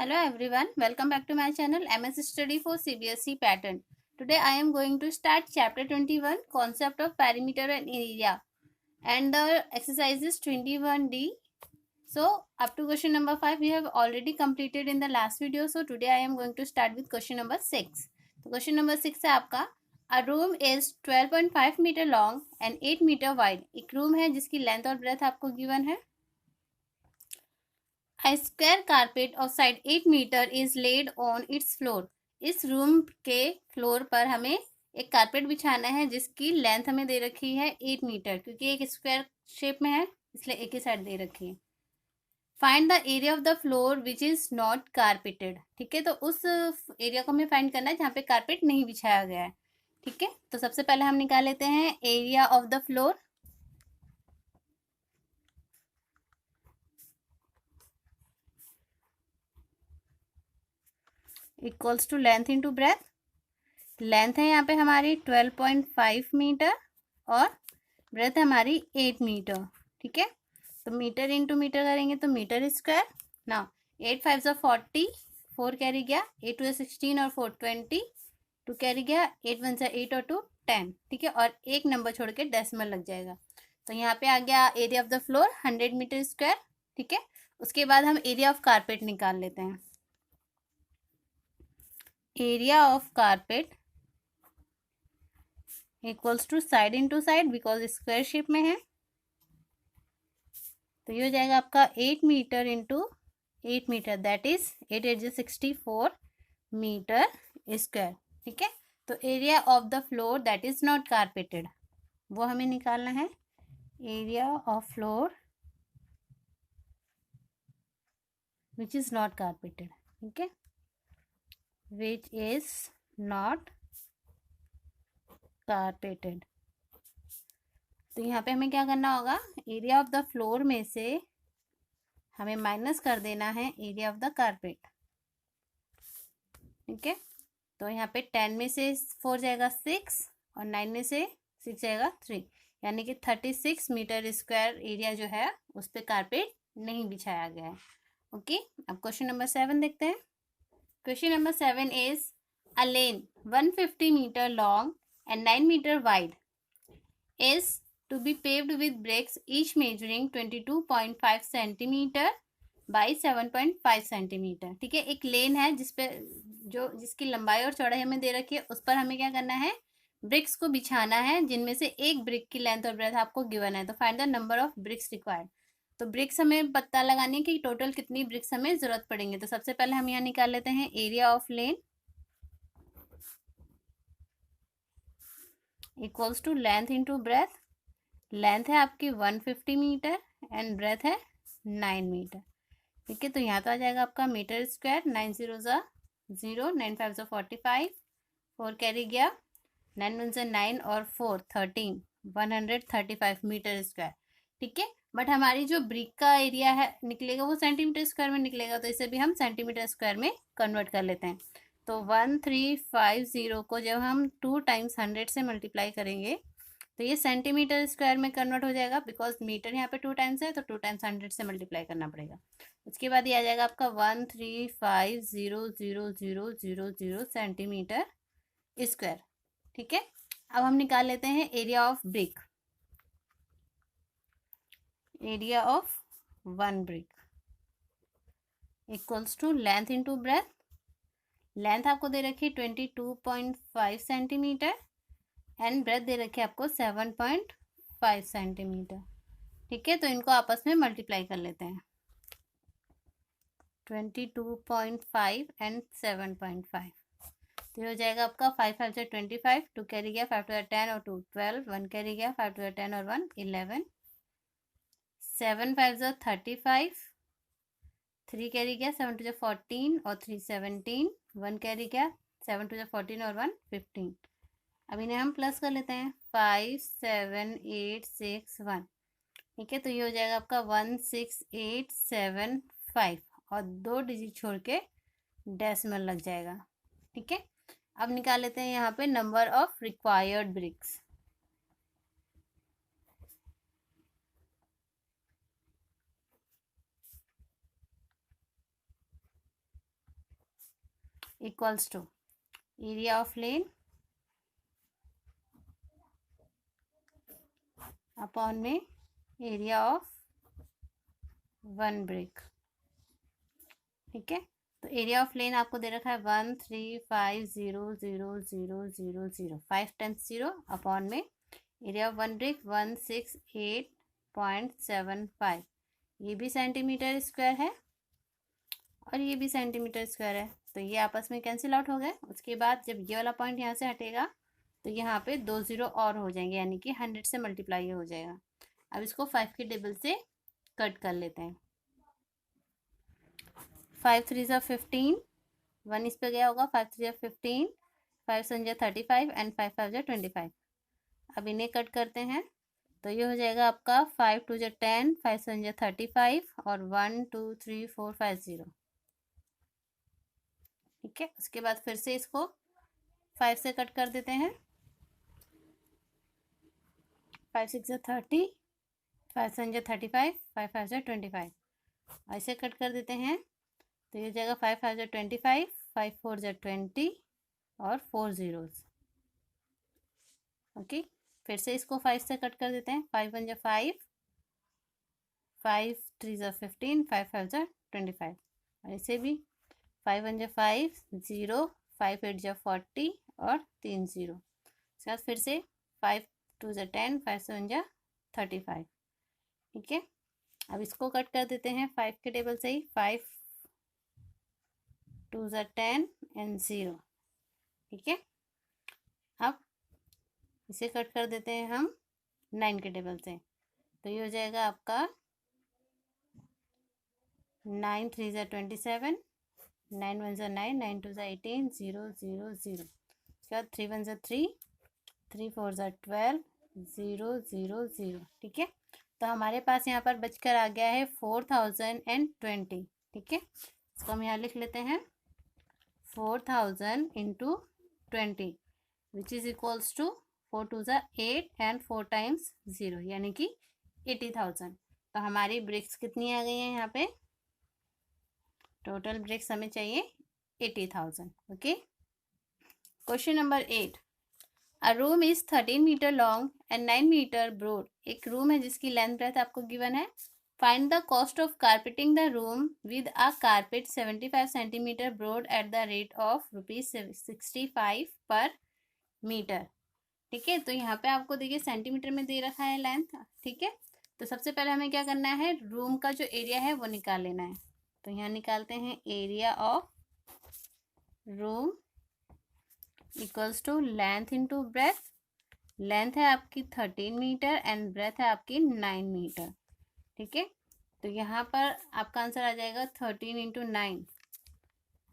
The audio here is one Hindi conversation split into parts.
Hello everyone, welcome back to my channel MS Study for CBSE Pattern. Today I am going to start chapter 21 concept of perimeter and area and the exercise is 21D. So up to question number 5 we have already completed in the last video. So today I am going to start with question number 6. तो question number 6 है आपका A room is 12.5 meter long and 8 meter wide. एक room है जिसकी length और breadth आपको given है. A square carpet of side 8 meter is laid on its floor. इस रूम के फ्लोर पर हमें एक कारपेट बिछाना है जिसकी लेंथ हमें दे रखी है 8 मीटर, क्योंकि एक स्क्वायर शेप में है इसलिए एक ही साइड दे रखी है. Find the area of the floor which is not carpeted. ठीक है, तो उस एरिया को हमें फाइंड करना है जहाँ पे कारपेट नहीं बिछाया गया है. ठीक है, तो सबसे पहले हम निकाल लेते हैं area of the floor. Equals to length into breadth. Length है यहाँ पे हमारी 12.5 मीटर और ब्रेथ हमारी 8 मीटर. ठीक है, तो मीटर इंटू मीटर करेंगे तो मीटर स्क्वायर. ना 8 5 40, 4 कैरी गया, 8 2 16 और 4 20, 2 कैरी गया, 8 1 8 और 2 10. ठीक है, और एक नंबर छोड़ के डेसिमल लग जाएगा. तो यहाँ पे आ गया area of the floor 100 meter square. ठीक है, उसके बाद हम एरिया ऑफ कारपेट निकाल लेते हैं. Area of carpet equals to side into side, because square shape में है. तो ये हो जाएगा आपका 8 meter into 8 meter, that is 8 8 64 meter square. ठीक है, तो area of the floor that is not carpeted वो हमें निकालना है. Area of floor which is not carpeted. ठीक है, विच इज नॉट कारपेटेड. तो यहाँ पे हमें क्या करना होगा, एरिया ऑफ द फ्लोर में से हमें माइनस कर देना है एरिया ऑफ द कारपेट. ठीक है, तो यहाँ पे 10 में से 4 जाएगा 6 और 9 में से 6 जाएगा 3, यानी कि 36 मीटर स्क्वायर एरिया जो है उस पर कारपेट नहीं बिछाया गया है. ओके, अब क्वेश्चन नंबर 7 देखते हैं. Question number 7 is a lane 150 meter long and 9 meter wide is to be paved with bricks each measuring 22.5 centimeter by 7.5 centimeter. ठीक है, एक लेन है जिसपे जिसकी लंबाई और चौड़ाई हमें दे रखी है, उस पर हमें क्या करना है, ब्रिक्स को बिछाना है जिनमें से एक ब्रिक की लेंथ और ब्रेथ आपको गिवन है. तो find the number of BRICS required. तो ब्रिक्स हमें पता लगानी है कि टोटल कितनी ब्रिक्स हमें जरूरत पड़ेंगे. तो सबसे पहले हम यहाँ निकाल लेते हैं area of lane equals to length into breadth. Length है आपकी 150 मीटर एंड ब्रेथ है 9 मीटर. ठीक है, तो यहाँ तो आ जाएगा आपका मीटर स्क्वायर. 9 0 0, 9 5 45, 4 कैरी गया, 9 1 9 और 4 13, 135 मीटर स्क्वायर. ठीक है, बट हमारी जो ब्रिक का एरिया है निकलेगा वो सेंटीमीटर स्क्वायर में निकलेगा, तो इसे भी हम सेंटीमीटर स्क्वायर में कन्वर्ट कर लेते हैं. तो 1350 को जब हम 2 टाइम्स 100 से मल्टीप्लाई करेंगे तो ये सेंटीमीटर स्क्वायर में कन्वर्ट हो जाएगा, बिकॉज मीटर यहाँ पे 2 टाइम्स है तो 2 टाइम्स 100 से मल्टीप्लाई करना पड़ेगा. उसके बाद ये आ जाएगा आपका 1350,000 सेंटीमीटर स्क्वायर. ठीक है, अब हम निकाल लेते हैं area of brick. Area of 1 brick equals to length into breadth. Length आपको दे रखी है 22.5 सेंटीमीटर एंड ब्रेथ दे रखी है आपको 7.5 सेंटीमीटर. ठीक है, तो इनको आपस में मल्टीप्लाई कर लेते हैं. 22.5 एंड 7.5, तो ये हो जाएगा आपका 5 5 25, 2 कैरी गया, 5 2 10 और 2 12, 1 कैरी गया, 5 2 10 और 1 11, 7 5 35, 3 कैरी गया, 7 2 14 और 3 17, 1 कैरी गया, 7 2 14 और 1 15. अब इन्हें हम प्लस कर लेते हैं. 5 7 8 6 1. ठीक है, तो ये हो जाएगा आपका 16875 और 2 डिजिट छोड़ के डेसिमल लग जाएगा. ठीक है, अब निकाल लेते हैं यहाँ पे number of required bricks. Equals to area of lane upon में एरिया ऑफ वन ब्रिक। ठीक है, तो एरिया ऑफ लेन आपको दे रखा है 135000000, 5 टाइम्स 0 अपॉन में एरिया ऑफ वन ब्रिक 168.75। ये भी सेंटीमीटर स्क्वायर है और ये भी सेंटीमीटर स्क्वायर है, तो ये आपस में कैंसिल आउट हो गए। उसके बाद जब ये वाला पॉइंट यहाँ से हटेगा तो यहाँ पे 2 0 और हो जाएंगे, यानी कि 100 से मल्टीप्लाई हो जाएगा। अब इसको 5 के टेबल से कट कर लेते हैं। 5 3 ज़ा 15, 1 इस पे गया होगा, 5 3 ज़ा 15, 5 7 ज़ा 35 एंड 5 5 ज़ा 25। अब इन्हें कट करते हैं तो ये हो जाएगा आपका 5 2 ज़ा 10, 5 7 ज़ा 35 और 1 2 3 4 5 0। ठीक है, उसके बाद फिर से इसको 5 से कट कर देते हैं। 5 6 ज़ा 30, 5 7 ज़ा 35, 5 5 ज़ा 25। ऐसे कट कर देते हैं तो ये हो जाएगा 5 5 ज़ा 25, 5 4 ज़ा 20 और 4 zeros। ओके, फिर से इसको 5 से कट कर देते हैं। 5 1 ज़ा 5, 5 3 ज़ा 15, 5 5 ज़ा 25। और इसे भी 5 1 ज़ा 5 0, 5 8 ज़ा 40 और 3 0। उसके बाद फिर से 5 2 ज़ा 10, 5 7 ज़ा 35। ठीक है, अब इसको कट कर देते हैं 5 के टेबल से ही। 5 2 ज़ा 10 एंड 0। ठीक है, अब इसे कट कर देते हैं हम 9 के टेबल से, तो ये हो जाएगा आपका 9 3 ज़ा 27, 9 1 ज़ा 9, 9 2 ज़ा 18, 0 0 0। उसके बाद 3 1 ज़ा 3, 3 4 ज़ा 12, 0 0 0। ठीक है, तो हमारे पास यहाँ पर बचकर आ गया है 4020। ठीक है, इसको हम यहाँ लिख लेते हैं 4000 into 20 which is equals to 4 2 ज़ा 8 एंड 4 टाइम्स 0, यानी कि 80,000। तो हमारी ब्रिक्स कितनी आ गई हैं यहाँ पे? टोटल ब्रिक्स हमें चाहिए 80,000। Okay, question number 8। A room is 13 meter long and 9 meter broad. एक रूम है जिसकी लेंथ ब्रेथ आपको गिवन है। Find the cost of carpeting the room with a carpet 75 centimeter broad at the rate of ₹65 per metre. ठीक है, तो यहाँ पे आपको देखिए सेंटीमीटर में दे रखा है लेंथ। ठीक है, तो सबसे पहले हमें क्या करना है, रूम का जो एरिया है वो निकाल लेना है। तो यहाँ निकालते हैं area of room equals to length into breadth. Length है आपकी 13 मीटर एंड ब्रेथ है आपकी 9 मीटर। ठीक है, तो यहाँ पर आपका आंसर आ जाएगा 13 into 9,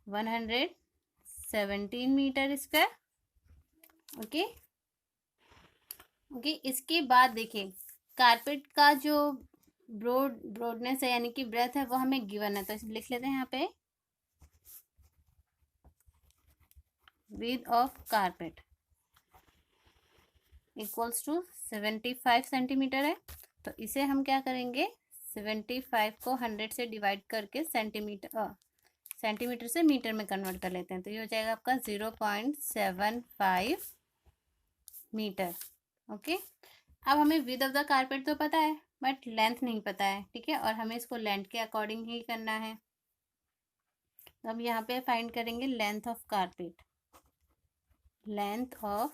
117 meter square. Okay okay, इसके बाद देखिए कारपेट का जो ब्रॉडनेस है यानी कि ब्रेथ है वो हमें गिवन है, तो लिख लेते हैं यहाँ पे width of carpet equals to 75 centimeter है। तो इसे हम क्या करेंगे, 75 को 100 से डिवाइड करके सेंटीमीटर से मीटर में कन्वर्ट कर लेते हैं। तो ये हो जाएगा आपका 0.75 मीटर। ओके, अब हमें विड्थ ऑफ द कारपेट तो पता है बट लेंथ नहीं पता है। ठीक है, और हमें इसको लेंथ के अकॉर्डिंग ही करना है। तो हम यहाँ पे फाइंड करेंगे length of carpet. Length of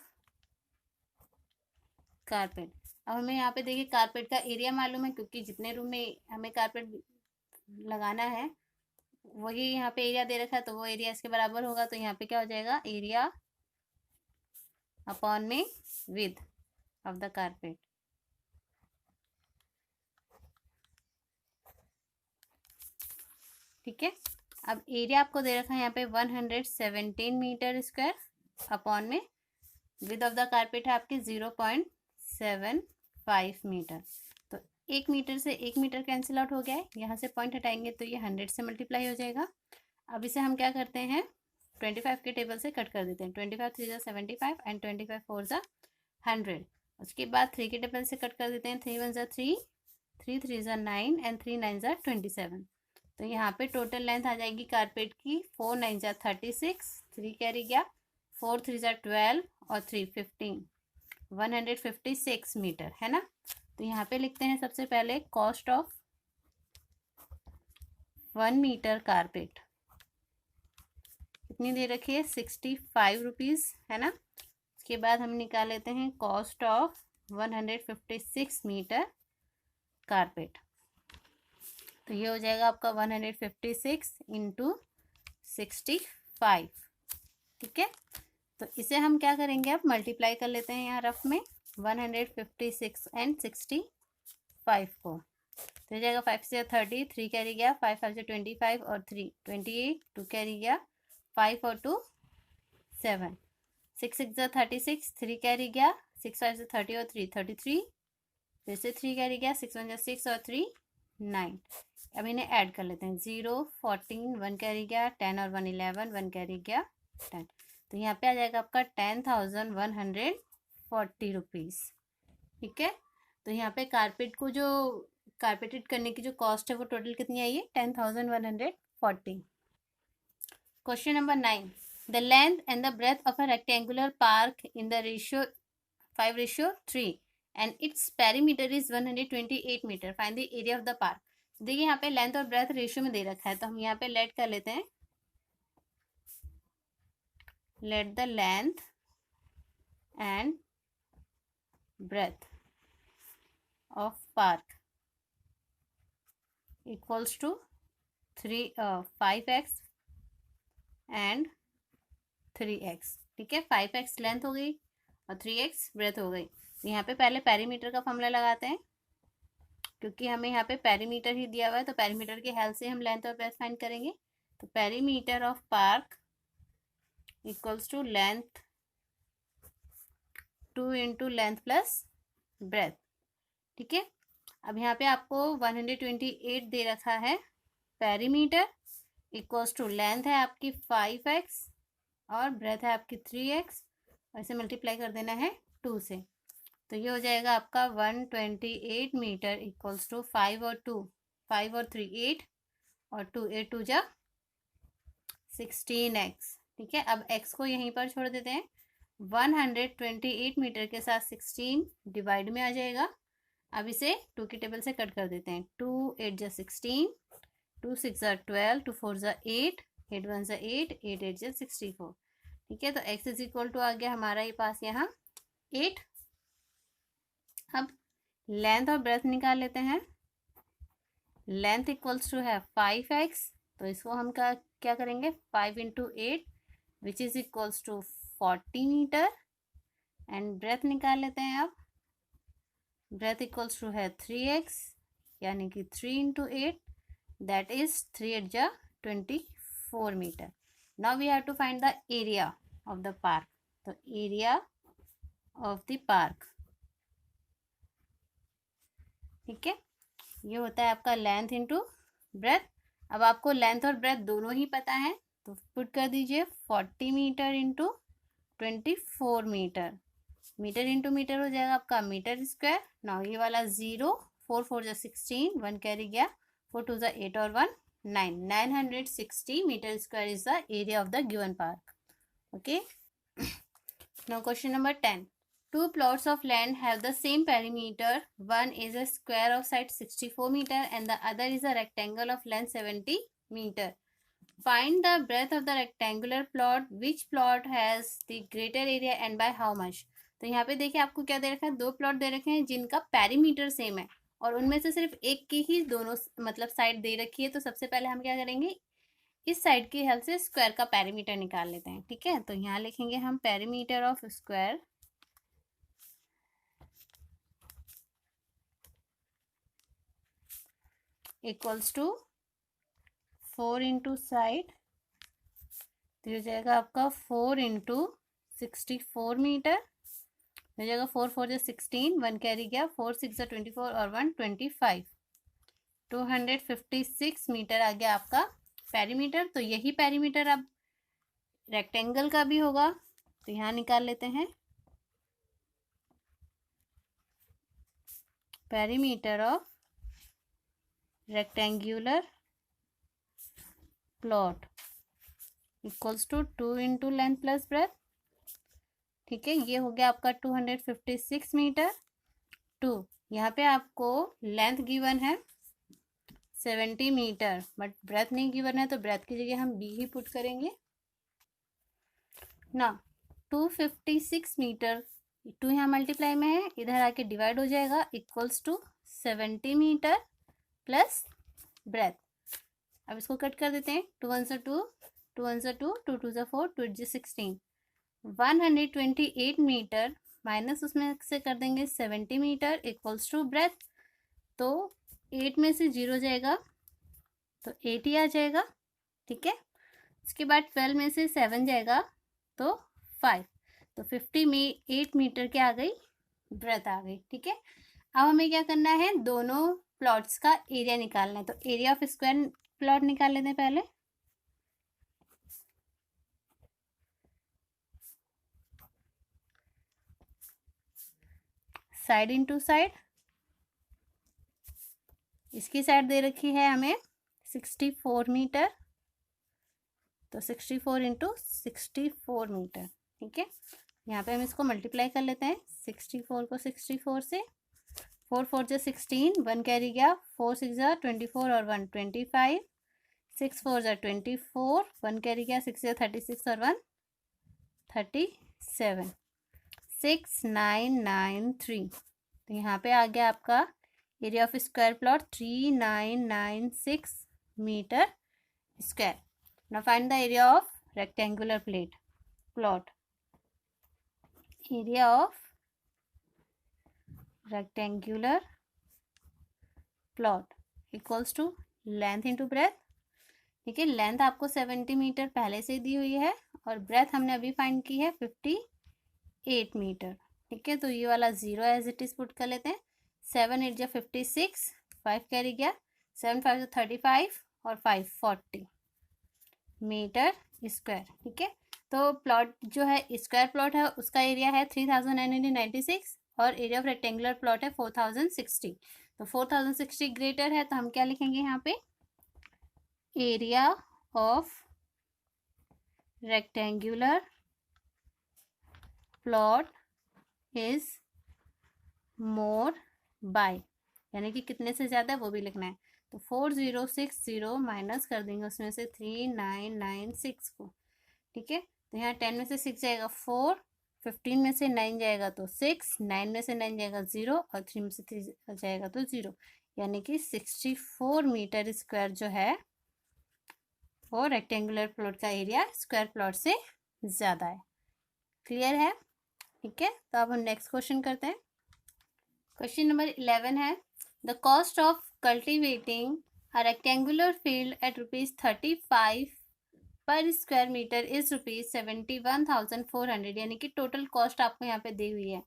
carpet, अब हमें यहाँ पे देखिए कारपेट का एरिया मालूम है, क्योंकि जितने रूम में हमें कारपेट लगाना है वही यहाँ पे एरिया दे रखा है, तो वो एरिया इसके बराबर होगा। तो यहाँ पे क्या हो जाएगा, एरिया अपॉन में विड्थ ऑफ द कारपेट। ठीक है, अब एरिया आपको दे रखा है यहाँ पे 117 मीटर स्क्वायर अपॉन में विड्थ ऑफ द कारपेट है आपकी 0.75 मीटर। तो 1 मीटर से 1 मीटर कैंसिल आउट हो गया है, यहाँ से पॉइंट हटाएंगे तो ये 100 से मल्टीप्लाई हो जाएगा। अब इसे हम क्या करते हैं, 25 के टेबल से कट कर देते हैं। 25 3 ज़ा 75 एंड 25 4 ज़ा 100। उसके बाद 3 के टेबल से कट कर देते हैं। 3 1 ज़ा 3, 3 3 ज़ा 9 एंड 3 9 ज़ा 27। तो यहाँ पे टोटल लेंथ आ जाएगी कारपेट की 4 9 जा 36, 3 कैरी गया, 4 3 जा 12 और 3 15, 156 मीटर है ना। तो यहाँ पे लिखते हैं सबसे पहले कॉस्ट ऑफ 1 मीटर कारपेट कितनी दे रखी है 65 रुपीज़ है ना। उसके बाद हम निकाल लेते हैं कॉस्ट ऑफ 156 मीटर कारपेट। तो ये हो जाएगा आपका 156 इंटू 65। ठीक है, तो इसे हम क्या करेंगे अब मल्टीप्लाई कर लेते हैं यहाँ रफ में 156 एंड 65 को। तो हो जाएगा 5 से 30, 3 कैरी गया, 5 5 से 25 और 3 28, 2 कैरी गया, 5 और 2 7, 6 6 से 36, 3 कैरी गया, 6 5 से 30 और 3 33, फिर से 3 कैरी गया, 6 1 से 6 और 3 9। अब इन्हें ऐड कर लेते हैं 0 14, 1 कैरी गया, 10 और 1 11, 1 कैरी गया 10। तो यहाँ पे आ जाएगा आपका 10,140 रुपीज़। ठीक है, तो यहाँ पे कारपेट को जो कारपेटेड करने की जो कॉस्ट है वो टोटल कितनी आई है 10,140। Question number 9, the length and the breadth of a rectangular park in the ratio 5:3 and its perimeter is 128 meter, find the area of the park. देखिए यहाँ पे लेंथ और ब्रेथ रेशियो में दे रखा है, तो हम यहाँ पे लेट कर लेते हैं, let the length and breadth of park equals to 5x and 3x। ठीक है, 5x लेंथ हो गई और 3x ब्रेथ हो गई। तो यहाँ पे पहले पेरीमीटर का फॉर्मूला लगाते हैं, क्योंकि हमें यहाँ पे पेरीमीटर ही दिया हुआ है, तो पेरीमीटर की हेल्प से हम लेंथ और ब्रेथ फाइंड करेंगे। तो perimeter of park equals to length 2 into length plus breadth. ठीक है, अब यहाँ पे आपको 128 दे रखा है, पेरीमीटर इक्वल्स टू लेंथ है आपकी 5x और ब्रेथ है आपकी 3x, और इसे मल्टीप्लाई कर देना है 2 से। तो ये हो जाएगा आपका 128 मीटर इक्वल्स टू 5 और 2, 5 और 3 8 और 2 8 2 जा 16x। ठीक है, अब x को यहीं पर छोड़ देते हैं, 128 मीटर के साथ 16 डिवाइड में आ जाएगा। अब इसे 2 की टेबल से कट कर देते हैं, 2 8 जा 16, 2 6 जा 12, 2 4 जा 8, 8 1 जा 8, 8 8 जा 64। ठीक है, तो x इज इक्वल टू आ गया हमारा ये पास यहाँ 8। अब लेंथ और ब्रेथ निकाल लेते हैं, लेंथ इक्वल्स टू है 5x, तो इसको हम क्या करेंगे 5 into 8 which is equals to 40 meter, and breadth निकाल लेते हैं। अब ब्रेथ इक्वल्स टू है 3x, यानी कि 3 इंटू 8 दैट इज 3 8 जा 24 meter. Now we have to find the area of the park. तो एरिया ऑफ द पार्क, ठीक है, ये होता है आपका लेंथ इंटू ब्रेथ। अब आपको लेंथ और ब्रेथ दोनों ही पता है, तो पुट कर दीजिए 40 meter into 24 meter, meter into meter हो जाएगा आपका मीटर स्क्वायर। नाउ ये वाला 0, 4 4 जा 16, 1 कैरी गया, 4 2 जा 8 और 1 9, 960 meter square is the area of the given park. Okay, now question number 10, two plots of land have the same perimeter. One is a square of side 64 meter and the other is a rectangle of length 70 meter. Find the breadth of the rectangular plot. Which plot has the greater area and by how much? तो यहाँ पे देखिए आपको क्या दे रखा है, दो प्लॉट दे रखे हैं जिनका पेरीमीटर सेम है, और उनमें से सिर्फ एक की ही दोनों मतलब साइड दे रखी है। तो सबसे पहले हम क्या करेंगे, इस साइड की हेल्प से स्क्वायर का पेरीमीटर निकाल लेते हैं। ठीक है, तो यहाँ लिखेंगे हम perimeter of square equals to 4 into side, तो हो जाएगा आपका 4 इंटू 64 मीटर, हो जाएगा 4 4 जा 16, 1 कैरी गया, 4 6 जा 24 और 1 25, 256 मीटर आ गया आपका पेरीमीटर। तो यही पेरीमीटर अब रेक्टेंगल का भी होगा, तो यहाँ निकाल लेते हैं perimeter of rectangular plot equals to 2 into length plus breadth. ठीक है, ये हो गया आपका 256 मीटर। 2 यहाँ पे आपको लेंथ गिवन है 70 मीटर, बट ब्रेथ नहीं गिवन है, तो ब्रेथ की जगह हम बी ही पुट करेंगे ना। 256 मीटर, 2 यहाँ मल्टीप्लाई में है, इधर आके डिवाइड हो जाएगा, equals to 70 meter plus breadth. अब इसको कट कर देते हैं, 2 1 से 2, 2 1 से 2, 2 2 से 4, 2 8 16, 128 मीटर माइनस उसमें से कर देंगे 70 मीटर इक्वल्स टू ब्रेथ। तो 8 में से 0 जाएगा तो 8 ही आ जाएगा। ठीक है, उसके बाद 12 में से 7 जाएगा तो 5, तो 58 मीटर क्या आ गई, ब्रेथ आ गई। ठीक है, अब हमें क्या करना है, दोनों प्लॉट्स का एरिया निकालना है। तो एरिया ऑफ स्क्वायर प्लॉट निकाल लेते हैं पहले। साइड इनटू साइड, इसकी साइड दे रखी है हमें 64 मीटर, तो 64 इंटू 64 मीटर। ठीक है, यहाँ पे हम इसको मल्टीप्लाई कर लेते हैं, 64 को 64 से, 4 4 जा 16, 1 कैरी गया, 4 6 जा 24 और 1 25, 6 4 जा 24, 1 कैरी गया, 6 जा 36 और 1 37, 6 9 9 3। तो यहाँ पे आ गया आपका area of square plot 3996 meter square. Now find the area of rectangular plot. Area of rectangular plot equals to length into breadth. ठीक है, लेंथ आपको 70 मीटर पहले से दी हुई है और ब्रेथ हमने अभी फाइंड की है 58 मीटर। ठीक है, तो ये वाला 0 एज इट इज पुट कर लेते हैं। 7 8 जा 56, 5 कैरी गया, 7 5 जा 35 और 5 40 मीटर स्क्वायर। ठीक है, तो प्लॉट जो है स्क्वायर प्लॉट है उसका एरिया है 3996 और एरिया ऑफ रेक्टेंगुलर प्लॉट है 4060। तो 4060 ग्रेटर है, तो हम क्या लिखेंगे यहाँ पे, area of rectangular plot is more by, यानी कि कितने से ज़्यादा है वो भी लिखना है। तो 4060 माइनस कर देंगे उसमें से 3996 को। ठीक है, तो यहाँ 10 में से 6 जाएगा 4, 15 में से 9 जाएगा तो 6, 9 में से 9 जाएगा 0 और 3 में से 3 जाएगा तो 0, यानी कि 64 मीटर स्क्वायर जो है वो रेक्टेंगुलर प्लॉट का एरिया स्क्वायर प्लॉट से ज़्यादा है। क्लियर है? ठीक है, तो अब हम नेक्स्ट क्वेश्चन करते हैं। क्वेश्चन नंबर 11 है, the cost of cultivating a rectangular field at ₹35 पर स्क्वायर मीटर इज ₹71,400, यानी कि टोटल कॉस्ट आपको यहाँ पे दी हुई है।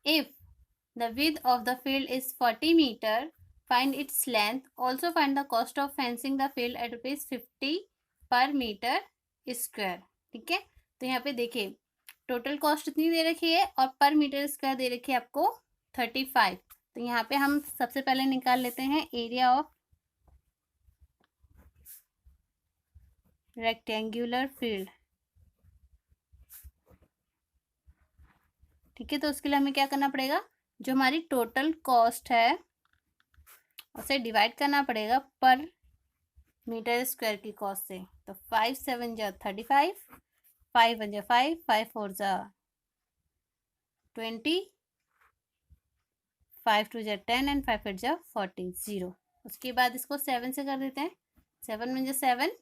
If the width of the field is 40 meter, find its length, also find the cost of fencing the field at ₹50 per metre square. ठीक है, तो यहाँ पे देखिए टोटल कॉस्ट इतनी दे रखी है और पर मीटर स्क्वायर दे रखी है आपको 35। तो यहाँ पे हम सबसे पहले निकाल लेते हैं एरिया ऑफ रेक्टेंगुलर फील्ड। ठीक है, तो उसके लिए हमें क्या करना पड़ेगा, जो हमारी टोटल कॉस्ट है उसे डिवाइड करना पड़ेगा पर मीटर स्क्वायर की कॉस्ट से। तो 5 7 जा 35, 5 1 जा 5, 5 4 जा 20, 5 2 जा 10 एंड 5 8 जा 40, 0। उसके बाद इसको 7 से कर देते हैं, 7 1 जा 7,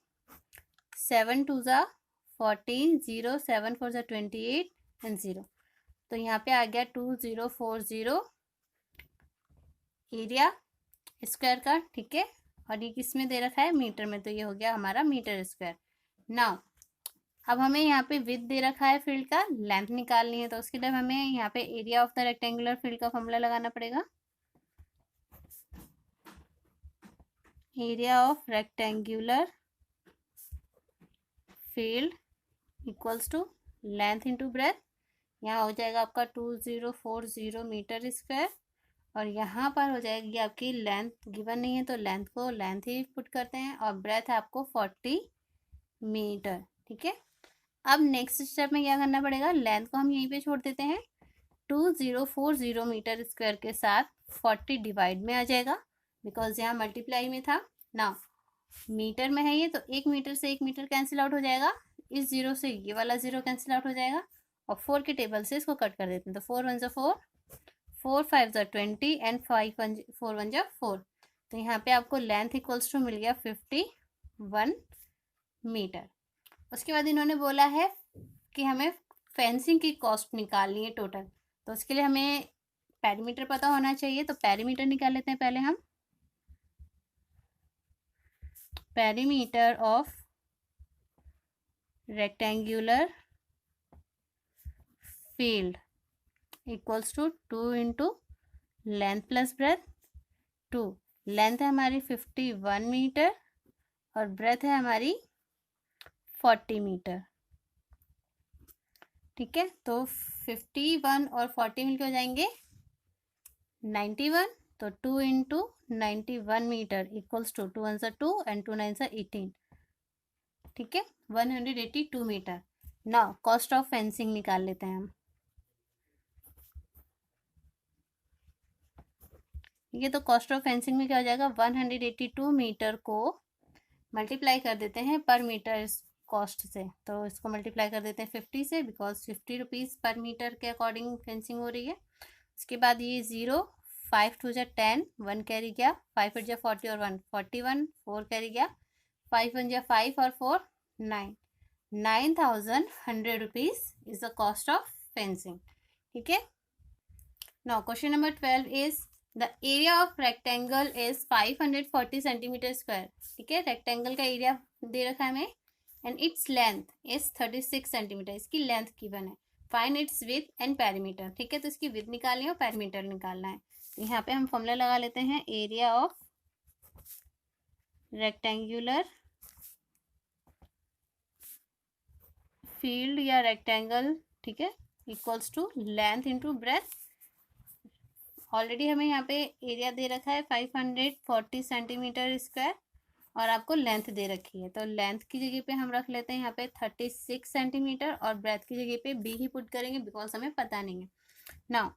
7 2 जा 14, 0, 7 4 जा 28 एंड 0। तो यहाँ पे आ गया 2040 एरिया स्क्वायर का। ठीक है, और ये किस में दे रखा है, मीटर में, तो ये हो गया हमारा मीटर स्क्वायर। नाउ अब हमें यहाँ पे विड्थ दे रखा है फील्ड का, लेंथ निकालनी है, तो उसके लिए हमें यहाँ पे area of the rectangular field का फॉर्मूला लगाना पड़ेगा। Area of rectangular field equals to length into breadth. यहाँ हो जाएगा आपका 2040 मीटर स्क्वायर और यहाँ पर हो जाएगी आपकी लेंथ गिवन नहीं है तो लेंथ को लेंथ ही पुट करते हैं और ब्रेथ है आपको 40 मीटर। ठीक है, अब नेक्स्ट स्टेप में क्या करना पड़ेगा, लेंथ को हम यहीं पे छोड़ देते हैं। 2040 मीटर स्क्वायर के साथ 40 डिवाइड में आ जाएगा, बिकॉज यहाँ मल्टीप्लाई में था ना, मीटर में है ये, तो 1 मीटर से 1 मीटर कैंसिल आउट हो जाएगा, इस जीरो से ये वाला जीरो कैंसिल आउट हो जाएगा, और 4 के टेबल से इसको कट कर देते हैं। तो 4 1 4, 4 5 20 एंड 5 4 1 4। तो यहाँ पे आपको लेंथ इक्वल्स टू मिल गया 51 मीटर। उसके बाद इन्होंने बोला है कि हमें फेंसिंग की कॉस्ट निकालनी है टोटल, तो उसके लिए हमें पेरीमीटर पता होना चाहिए। तो पेरीमीटर निकाल लेते हैं पहले हम। Perimeter of rectangular field equals to 2 into length plus breadth. 2 length है हमारी 51 मीटर और ब्रेथ है हमारी 40 मीटर। ठीक है, तो 51 और 40 मिलके हो जाएंगे 91। तो 2 into 91 meter equals to 2 1 2 and 2 9 18। ठीक है, 182 meter. Now cost of fencing निकाल लेते हैं हम। ठीक है, तो कॉस्ट ऑफ फेंसिंग में क्या हो जाएगा, 182 मीटर को मल्टीप्लाई कर देते हैं पर मीटर कॉस्ट से। तो इसको मल्टीप्लाई कर देते हैं 50 से, बिकॉज 50 रुपीज़ पर मीटर के अकॉर्डिंग फेंसिंग हो रही है। उसके बाद ये 0, 5 2 जा 10, 1 कैरी गया, 5 8 जा 40 और 1 41, 4 कैरी गया, 5 1 जा 5 और 4 9, 9100 rupees is the cost of fencing. ठीक है, now question number 12 is the area of rectangle is 540 centimetre square. ठीक है, रेक्टेंगल का एरिया दे रखा है हमें, and its length is 36 centimetre. इसकी लेंथ गिवन है, find its with and perimeter. ठीक है, तो इसकी विथ निकालनी है और पेरीमीटर निकालना है। तो यहाँ पे हम फॉर्मूला लगा लेते हैं, एरिया ऑफ रेक्टेंगुलर फील्ड या रेक्टेंगल, ठीक है, equals to length into breadth. Already हमें यहाँ पे एरिया दे रखा है 540 सेंटीमीटर स्क्वायर और आपको लेंथ दे रखी है, तो लेंथ की जगह पे हम रख लेते हैं यहाँ पे 36 सेंटीमीटर और ब्रेथ की जगह पे बी ही पुट करेंगे, बिकॉज हमें पता नहीं है। नाउ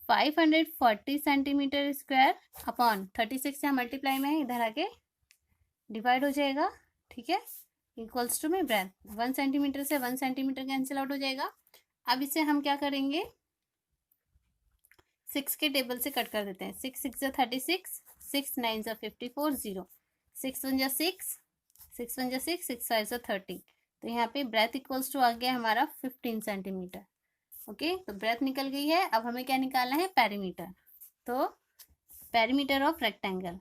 540 सेंटीमीटर स्क्वायर अपॉन 36 से मल्टीप्लाई में है, इधर आके डिवाइड हो जाएगा। ठीक है, इक्वल्स टू में ब्रेथ 1 सेंटीमीटर से 1 सेंटीमीटर कैंसिल आउट हो जाएगा। अब इसे हम क्या करेंगे, 6 के टेबल से कट कर देते हैं। 6 6 जा 36, 6 9 जा 54, 0, 6 1 जा 6, 6 1 जा 6, 6 5 जा 30। तो यहाँ पे ब्रेथ इक्वल्स टू आ गया हमारा 15 सेंटीमीटर। ओके, तो ब्रेथ निकल गई है। अब हमें क्या निकालना है, पेरीमीटर। तो perimeter of rectangle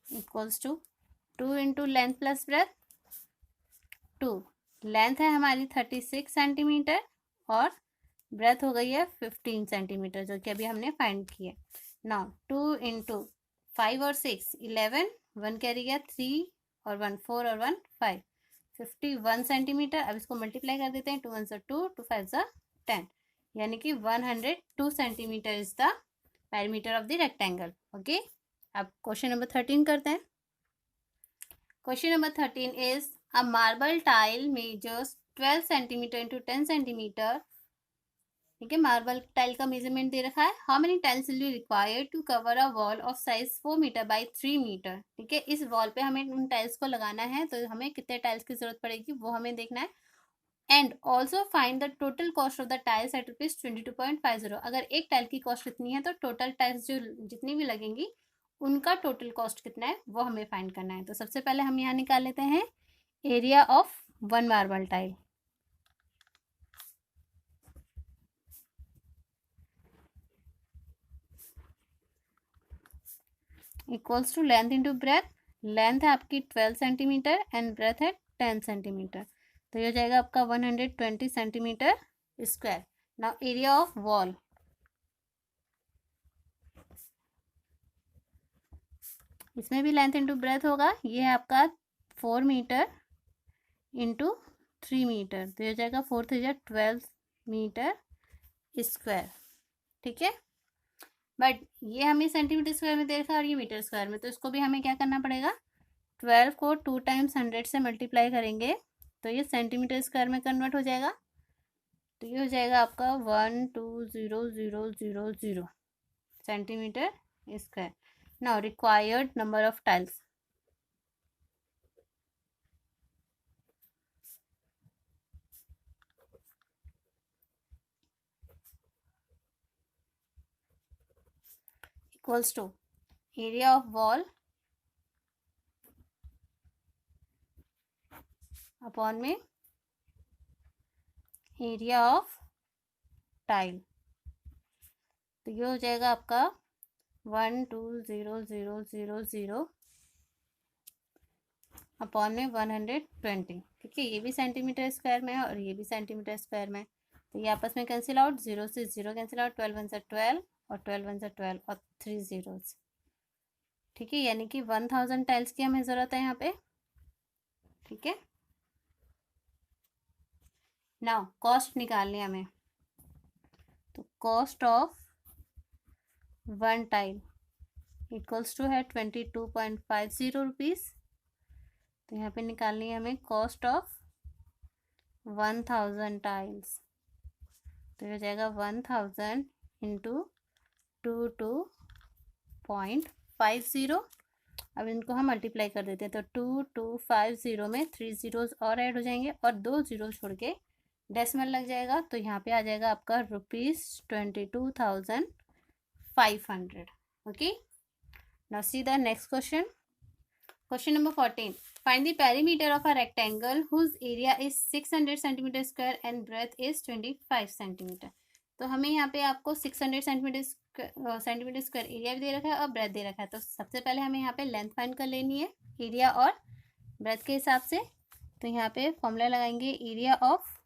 equals to 2 into length plus breadth. 2 length है हमारी 36 सेंटीमीटर और ब्रेथ हो गई है 15 सेंटीमीटर, जो कि अभी हमने फाइंड की है। नाउ 2 इंटू 5 और 6 11, 1 कैरी गया, 3 और 1 4 और 1 5, 51 सेंटीमीटर। अब इसको मल्टीप्लाई कर देते हैं, 2 1 2, 2 5 10, यानी कि 102 centimeter is the perimeter of the rectangle. Okay, अब क्वेश्चन नंबर 13 करते हैं। Question number 13 is a marble tile measures 12 centimeter into 10 centimeter. ठीक है, मार्बल टाइल का मेजरमेंट दे रखा है। How many tiles will be required to cover a wall of size 4 meter by 3 meter. ठीक है, इस वॉल पे हमें उन टाइल्स को लगाना है, तो हमें कितने टाइल्स की जरूरत पड़ेगी वो हमें देखना है। And also find the total cost of the tiles at ₹22.50। अगर एक टाइल की कॉस्ट इतनी है तो टोटल टाइल्स जो जितनी भी लगेंगी उनका टोटल कॉस्ट कितना है वो हमें फाइंड करना है। तो सबसे पहले हम यहाँ निकाल लेते हैं area of 1 marble tile. Equals to length into breadth. Length है आपकी 12 सेंटीमीटर एंड ब्रेथ है 10 सेंटीमीटर, तो ये हो जाएगा आपका 120 centimetre square. Now area of wall, इसमें भी लेंथ इंटू ब्रेथ होगा। ये है आपका 4 मीटर इंटू 3 मीटर, तो ये हो जाएगा 4 3 12 मीटर स्क्वायर। ठीक है, बट ये हमें सेंटीमीटर स्क्वायर में दे रखा है और ये मीटर स्क्वायर में, तो इसको भी हमें क्या करना पड़ेगा, 12 को 2 टाइम्स 100 से मल्टीप्लाई करेंगे तो ये सेंटीमीटर स्क्वायर में कन्वर्ट हो जाएगा। तो ये हो जाएगा आपका 12000 centimetre square. Now required number of tiles, equals to area of wall upon में एरिया ऑफ टाइल। तो ये हो जाएगा आपका 12000 अपॉन में 120। ठीक है, ये भी सेंटीमीटर स्क्वायर में है और ये भी सेंटीमीटर स्क्वायर में है, तो ये आपस में कैंसिल आउट, 0 से 0 कैंसिल आउट, 12 1 से 12 और 12 1 से 12 और 3 zeros। ठीक है, यानी कि 1000 टाइल्स की हमें ज़रूरत है यहाँ पे। ठीक है, नाउ कॉस्ट निकालनी है हमें, तो cost of 1 tile equals to है 22.50 रुपीज़। तो यहाँ पे निकालनी है हमें कॉस्ट ऑफ 1000 टाइल्स, तो हो जाएगा 1000 इंटू 22.50। अब इनको हम मल्टीप्लाई कर देते हैं, तो 2250 में 3 zeros और ऐड हो जाएंगे और 2 जीरो छोड़ के डेसिमल लग जाएगा, तो यहाँ पे आ जाएगा आपका ₹22,500। Okay, now see the next question. Question number 14, find the perimeter of a rectangle whose area is 600 centimetre square and breadth is 25 centimetre. तो हमें यहाँ पे आपको 600 सेंटीमीटर स्क्वायर एरिया भी दे रखा है और ब्रेथ दे रखा है। तो सबसे पहले हमें यहाँ पे लेंथ फाइंड कर लेनी है एरिया और ब्रेथ के हिसाब से। तो यहाँ पे फॉर्मूला लगाएंगे, area of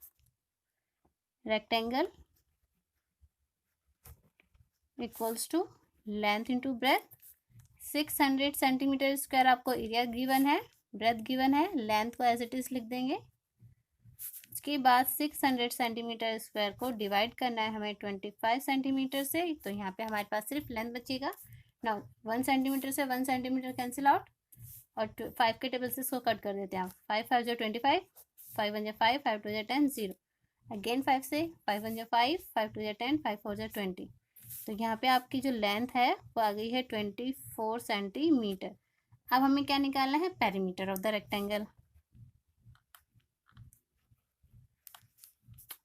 rectangle equals to length into breadth. 600 centimetre square आपको एरिया गिवन है, ब्रेथ गिवन है, लेंथ को एज इट इज लिख देंगे। उसके बाद 600 सेंटीमीटर स्क्वायर को डिवाइड करना है हमें 25 सेंटीमीटर से, तो यहाँ पे हमारे पास सिर्फ लेंथ बचेगा। नाउ 1 सेंटीमीटर से 1 सेंटीमीटर कैंसिल आउट और 5 के टेबल से इसको कट कर देते हैं। 5 5 जो 25, 5 1 जो 5, 5 2 जो 10, 0 अगेन 5 से, 5 1 जो 5, 5 2 जो 10, 5 4 जो 20। तो यहाँ पे आपकी जो लेंथ है वो आ गई है 24 सेंटीमीटर। अब हमें क्या निकालना है, perimeter of the rectangle.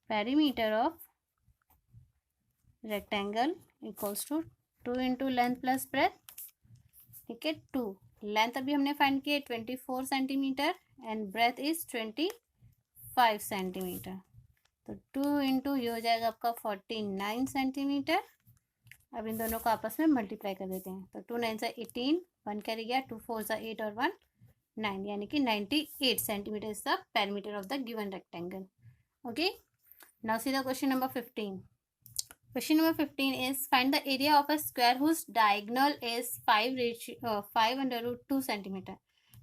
Perimeter of rectangle equals to 2 into length plus breadth. ठीक है, 2 लेंथ अभी हमने फाइंड किया 24 centimetre and breadth is 25 centimetre. तो 2 इंटू ये हो जाएगा आपका 49 सेंटीमीटर। अब इन दोनों को आपस में मल्टीप्लाई कर देते हैं, तो 2 9 से 18, 1 कैरी गया, 2 4 से 8 और 1 9, यानी कि 98 centimetre is the perimeter of the given rectangle. Okay, now see the question number 15। Question number 15 is find the area of a square whose diagonal is 5/2 centimetre.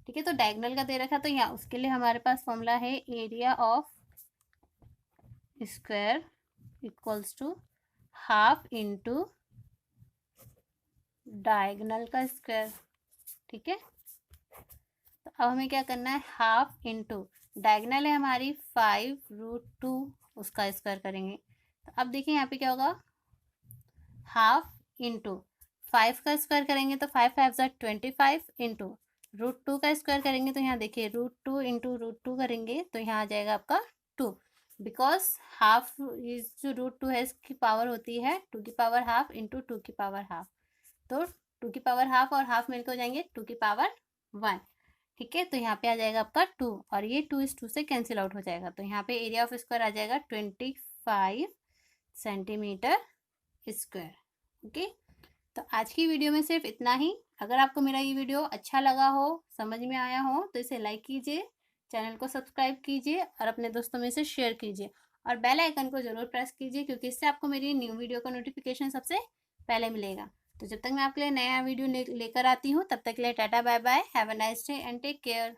ठीक है, तो डायगोनल का दे रखा, तो यहाँ उसके लिए हमारे पास फॉर्मूला है area of square equals to half into diagonal का स्क्वायर। ठीक है, तो अब हमें क्या करना है, हाफ इंटू डायगोनल है हमारी 5√2, उसका स्क्वायर करेंगे। तो अब देखिए यहाँ पे क्या होगा, हाफ इंटू 5 का स्क्वायर करेंगे तो 5 5 25 इंटू √2 का स्क्वायर करेंगे, तो यहाँ देखिए √2 इंटू √2 करेंगे तो यहाँ आ जाएगा आपका 2, बिकॉज हाफ इज जो √2 है इसकी पावर होती है 2 की पावर हाफ इंटू 2 की पावर हाफ, तो 2 की पावर हाफ और हाफ मिलकर हो जाएंगे 2 की पावर 1। ठीक है, तो यहाँ पे आ जाएगा आपका 2 और ये 2 इस 2 से कैंसिल आउट हो जाएगा, तो यहाँ पे एरिया ऑफ स्क्वायर आ जाएगा 25 सेंटीमीटर स्क्वायर। ओके, तो आज की वीडियो में सिर्फ इतना ही। अगर आपको मेरा ये वीडियो अच्छा लगा हो, समझ में आया हो, तो इसे लाइक कीजिए, चैनल को सब्सक्राइब कीजिए और अपने दोस्तों में से शेयर कीजिए और बेल आइकन को जरूर प्रेस कीजिए, क्योंकि इससे आपको मेरी न्यू वीडियो का नोटिफिकेशन सबसे पहले मिलेगा। तो जब तक मैं आपके लिए नया वीडियो लेकर आती हूँ, तब तक के लिए tata bye bye, have a nice day and take care.